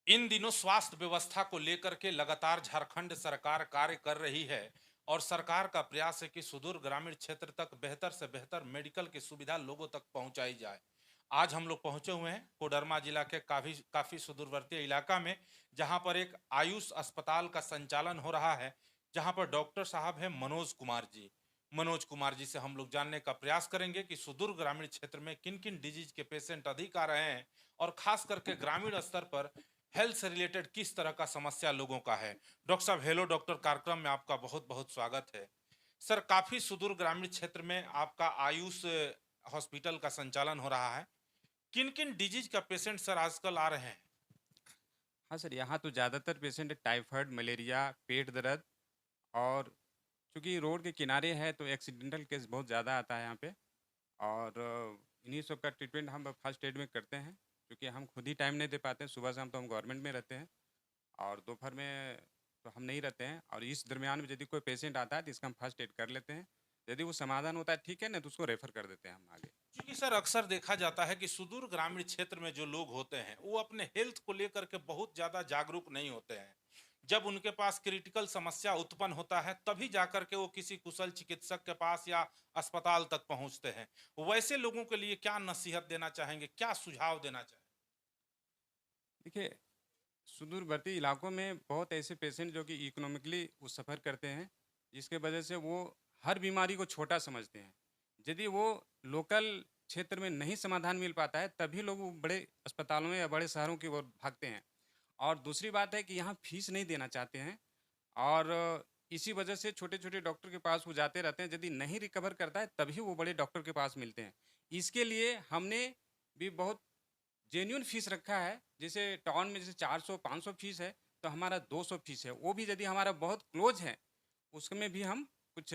इन दिनों स्वास्थ्य व्यवस्था को लेकर के लगातार झारखंड सरकार कार्य कर रही है और सरकार का प्रयास है कि सुदूर ग्रामीण क्षेत्र तक बेहतर से बेहतर मेडिकल की सुविधा लोगों तक पहुंचाई जाए। आज हम लोग पहुंचे हुए हैं कोडरमा जिला के काफी काफी सुदूरवर्ती इलाका में, जहां पर एक आयुष अस्पताल का संचालन हो रहा है, जहां पर डॉक्टर साहब हैं मनोज कुमार जी। मनोज कुमार जी से हम लोग जानने का प्रयास करेंगे कि सुदूर ग्रामीण क्षेत्र में किन किन डिजीज के पेशेंट अधिक आ रहे हैं और खास करके ग्रामीण स्तर पर हेल्थ से रिलेटेड किस तरह का समस्या लोगों का है। डॉक्टर साहब, हेलो डॉक्टर कार्यक्रम में आपका बहुत बहुत स्वागत है। सर, काफी सुदूर ग्रामीण क्षेत्र में आपका आयुष हॉस्पिटल का संचालन हो रहा है। किन किन डिजीज का पेशेंट सर आजकल आ रहे हैं? हाँ सर, यहाँ तो ज़्यादातर पेशेंट टाइफाइड, मलेरिया, पेट दर्द और चूँकि रोड के किनारे है तो एक्सीडेंटल केस बहुत ज़्यादा आता है यहाँ पे। और इन्हीं सब का ट्रीटमेंट हम फर्स्ट एड में करते हैं, क्योंकि हम खुद ही टाइम नहीं दे पाते हैं। सुबह शाम तो हम गवर्नमेंट में रहते हैं और दोपहर में तो हम नहीं रहते हैं। और इस दरमियान में यदि कोई पेशेंट आता है तो इसका हम फर्स्ट एड कर लेते हैं। यदि वो समाधान होता है ठीक है, ना तो उसको रेफ़र कर देते हैं हम आगे। क्योंकि सर अक्सर देखा जाता है कि सुदूर ग्रामीण क्षेत्र में जो लोग होते हैं वो अपने हेल्थ को लेकर के बहुत ज्यादा जागरूक नहीं होते हैं। जब उनके पास क्रिटिकल समस्या उत्पन्न होता है तभी जाकर के वो किसी कुशल चिकित्सक के पास या अस्पताल तक पहुंचते हैं। वैसे लोगों के लिए क्या नसीहत देना चाहेंगे, क्या सुझाव देना चाहेंगे? देखिए, सुदूरवर्ती इलाकों में बहुत ऐसे पेशेंट जो कि इकोनॉमिकली वो सफ़र करते हैं, जिसके वजह से वो हर बीमारी को छोटा समझते हैं। यदि वो लोकल क्षेत्र में नहीं समाधान मिल पाता है, तभी लोग वो बड़े अस्पतालों में या बड़े शहरों की ओर भागते हैं। और दूसरी बात है कि यहाँ फीस नहीं देना चाहते हैं और इसी वजह से छोटे-छोटे डॉक्टर के पास वो जाते रहते हैं। यदि नहीं रिकवर करता है, तभी वो बड़े डॉक्टर के पास मिलते हैं। इसके लिए हमने भी बहुत जेन्युइन फीस रखा है। जैसे टाउन में जैसे 400-500 फीस है, तो हमारा 200 फीस है। वो भी यदि हमारा बहुत क्लोज है, उसमें भी हम कुछ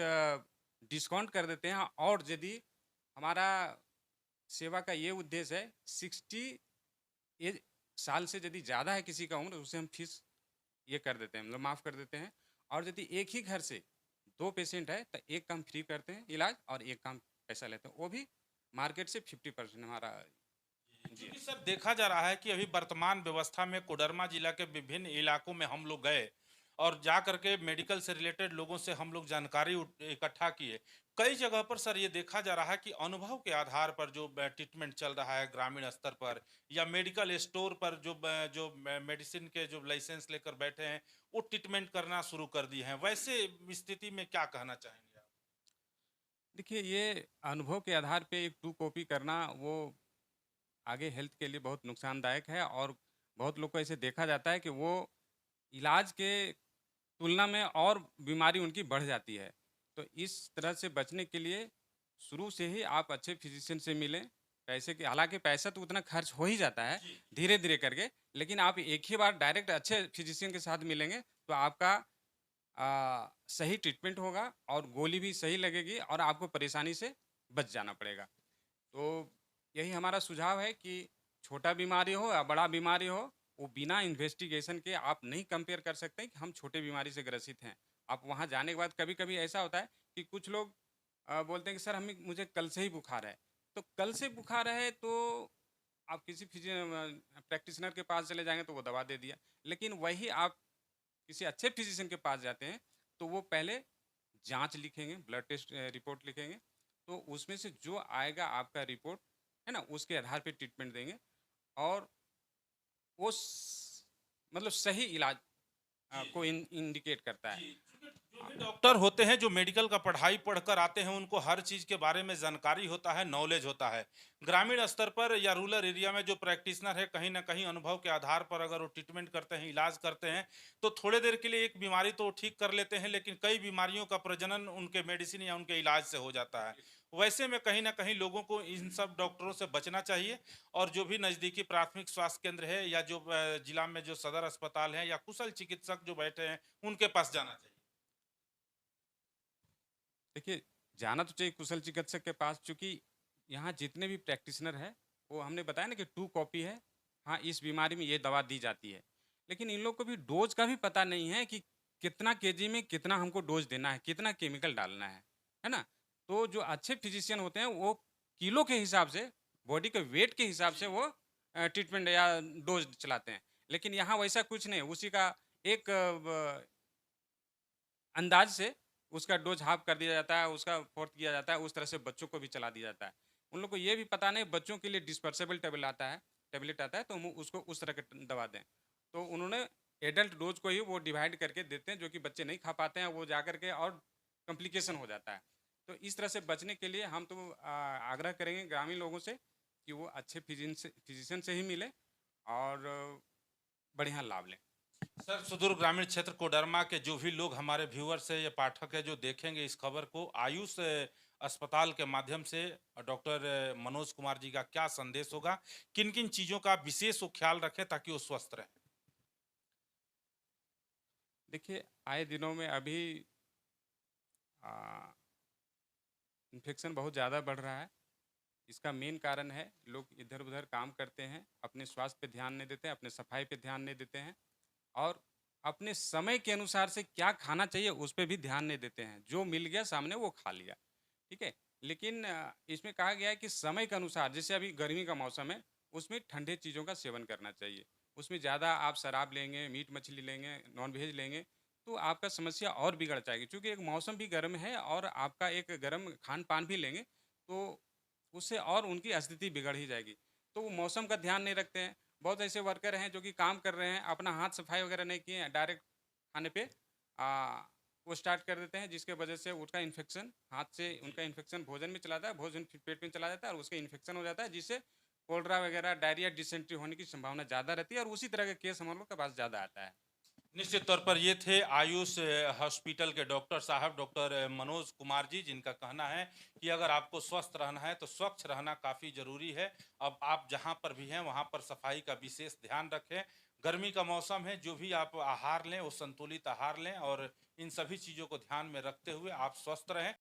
डिस्काउंट कर देते हैं। और यदि हमारा सेवा का ये उद्देश्य है 60 एज साल से यदि ज़्यादा है किसी का उम्र, उसे हम फीस ये कर देते हैं, मतलब माफ़ कर देते हैं। और यदि एक ही घर से 2 पेशेंट है, तो एक का हम फ्री करते हैं इलाज और एक का हम पैसा लेते हैं। वो भी मार्केट से 50% हमारा। जी हाँ। क्योंकि सर देखा जा रहा है कि अभी वर्तमान व्यवस्था में कोडरमा जिला के विभिन्न इलाकों में हम लोग गए और जा करके मेडिकल से रिलेटेड लोगों से हम लोग जानकारी इकट्ठा किए। कई जगह पर सर ये देखा जा रहा है कि अनुभव के आधार पर जो ट्रीटमेंट चल रहा है ग्रामीण स्तर पर या मेडिकल स्टोर पर जो मेडिसिन के जो लाइसेंस लेकर बैठे हैं वो ट्रीटमेंट करना शुरू कर दिए हैं। वैसे स्थिति में क्या कहना चाहेंगे आप? देखिए, ये अनुभव के आधार पे एक टू कॉपी करना वो आगे हेल्थ के लिए बहुत नुकसानदायक है। और बहुत लोग को ऐसे देखा जाता है कि वो इलाज के तुलना में और बीमारी उनकी बढ़ जाती है। तो इस तरह से बचने के लिए शुरू से ही आप अच्छे फिजिशियन से मिलें। पैसे के हालाँकि पैसा तो उतना खर्च हो ही जाता है, जी। धीरे-धीरे करके। लेकिन आप एक ही बार डायरेक्ट अच्छे फिजिशियन के साथ मिलेंगे, तो आपका सही ट्रीटमेंट होगा और गोली भी सही लगेगी और आपको परेशानी से बच जाना पड़ेगा। तो यही हमारा सुझाव है कि छोटा बीमारी हो या बड़ा बीमारी हो, वो बिना इन्वेस्टिगेशन के आप नहीं कंपेयर कर सकते कि हम छोटे बीमारी से ग्रसित हैं। आप वहाँ जाने के बाद कभी-कभी ऐसा होता है कि कुछ लोग बोलते हैं कि सर हमें मुझे कल से ही बुखार है। तो कल से बुखार है तो आप किसी प्रैक्टिशनर के पास चले जाएँगे तो वो दवा दे दिया। लेकिन वही आप किसी अच्छे फिजिशियन के पास जाते हैं, तो वो पहले जाँच लिखेंगे, ब्लड टेस्ट रिपोर्ट लिखेंगे। तो उसमें से जो आएगा आपका रिपोर्ट, है ना? उसके आधार पे ट्रीटमेंट देंगे और वो मतलब सही इलाज जी। को इंडिकेट करता है। जी, क्योंकि जो अ, भी डॉक्टर होते हैं, जो मेडिकल का पढ़ाई पढ़कर आते हैं, उनको हर चीज़ के बारे में जानकारी होता है, नॉलेज होता है। ग्रामीण स्तर पर या रूरल एरिया में जो प्रैक्टिशनर है, कहीं न कहीं अनुभव के आधार पर अगर वो ट्रीटमेंट करते हैं, इलाज करते हैं, तो थोड़े देर के लिए एक बीमारी तो ठीक कर लेते हैं, लेकिन कई बीमारियों का प्रजनन उनके मेडिसिन या उनके इलाज से हो जाता है। वैसे में कहीं न कहीं लोगों को इन सब डॉक्टरों से बचना चाहिए और जो भी नज़दीकी प्राथमिक स्वास्थ्य केंद्र है या जो जिला में जो सदर अस्पताल है या कुशल चिकित्सक जो बैठे हैं, उनके पास जाना चाहिए। देखिए, जाना तो चाहिए कुशल चिकित्सक के पास, चूँकि यहाँ जितने भी प्रैक्टिशनर हैं, वो हमने बताया ना कि 2 कॉपी है। हाँ, इस बीमारी में ये दवा दी जाती है। लेकिन इन लोग को भी डोज़ का भी पता नहीं है कि कितना केजी में कितना हमको डोज़ देना है, कितना केमिकल डालना है ना? तो जो अच्छे फिजिशियन होते हैं, वो किलो के हिसाब से, बॉडी के वेट के हिसाब से जी। वो ट्रीटमेंट या डोज़ चलाते हैं। लेकिन यहाँ वैसा कुछ नहीं, उसी का एक अंदाज से उसका डोज हाफ कर दिया जाता है, उसका फोर्थ किया जाता है, उस तरह से बच्चों को भी चला दिया जाता है। उन लोग को ये भी पता नहीं, बच्चों के लिए डिस्पर्सेबल टैबलेट आता है, तो हम उसको उस तरह के दवा दें। तो उन्होंने एडल्ट डोज को ही वो डिवाइड करके देते हैं, जो कि बच्चे नहीं खा पाते हैं, वो जा कर के और कॉम्प्लिकेशन हो जाता है। तो इस तरह से बचने के लिए हम तो आग्रह करेंगे ग्रामीण लोगों से कि वो अच्छे फिजिशियन से ही मिले और बढ़िया लाभ लें। सर, सुदूर ग्रामीण क्षेत्र कोडरमा के जो भी लोग हमारे व्यूअर्स है या पाठक है जो देखेंगे इस खबर को, आयुष अस्पताल के माध्यम से डॉक्टर मनोज कुमार जी का क्या संदेश होगा? किन किन चीजों का विशेष वो ख्याल रखें ताकि वो स्वस्थ रहे? देखिए, आए दिनों में अभी इन्फेक्शन बहुत ज़्यादा बढ़ रहा है। इसका मेन कारण है लोग इधर-उधर काम करते हैं, अपने स्वास्थ्य पे ध्यान नहीं देते हैं, अपने सफाई पे ध्यान नहीं देते हैं और अपने समय के अनुसार से क्या खाना चाहिए उस पे भी ध्यान नहीं देते हैं। जो मिल गया सामने वो खा लिया, ठीक है? लेकिन इसमें कहा गया है कि समय के अनुसार, जैसे अभी गर्मी का मौसम है, उसमें ठंडे चीज़ों का सेवन करना चाहिए। उसमें ज़्यादा आप शराब लेंगे, मीट मछली लेंगे, नॉन-वेज लेंगे, तो आपका समस्या और बिगड़ जाएगी। चूँकि एक मौसम भी गर्म है और आपका एक गर्म खान-पान भी लेंगे, तो उससे और उनकी स्थिति बिगड़ ही जाएगी। तो वो मौसम का ध्यान नहीं रखते हैं। बहुत ऐसे वर्कर हैं जो कि काम कर रहे हैं, अपना हाथ सफाई वगैरह नहीं किए हैं, डायरेक्ट खाने पे वो स्टार्ट कर देते हैं, जिसके वजह से उनका इन्फेक्शन हाथ से उनका इन्फेक्शन भोजन में चला जाता है, भोजन फिर पेट में चला जाता है और उसका इन्फेक्शन हो जाता है, जिससे कोलरा वगैरह, डायरिया, डिसेंट्री होने की संभावना ज़्यादा रहती है और उसी तरह के केस हम लोग के पास ज़्यादा आता है। निश्चित तौर पर ये थे आयुष हॉस्पिटल के डॉक्टर साहब, डॉक्टर मनोज कुमार जी, जिनका कहना है कि अगर आपको स्वस्थ रहना है तो स्वच्छ रहना काफ़ी ज़रूरी है। अब आप जहाँ पर भी हैं वहाँ पर सफाई का विशेष ध्यान रखें। गर्मी का मौसम है, जो भी आप आहार लें वो संतुलित आहार लें और इन सभी चीज़ों को ध्यान में रखते हुए आप स्वस्थ रहें।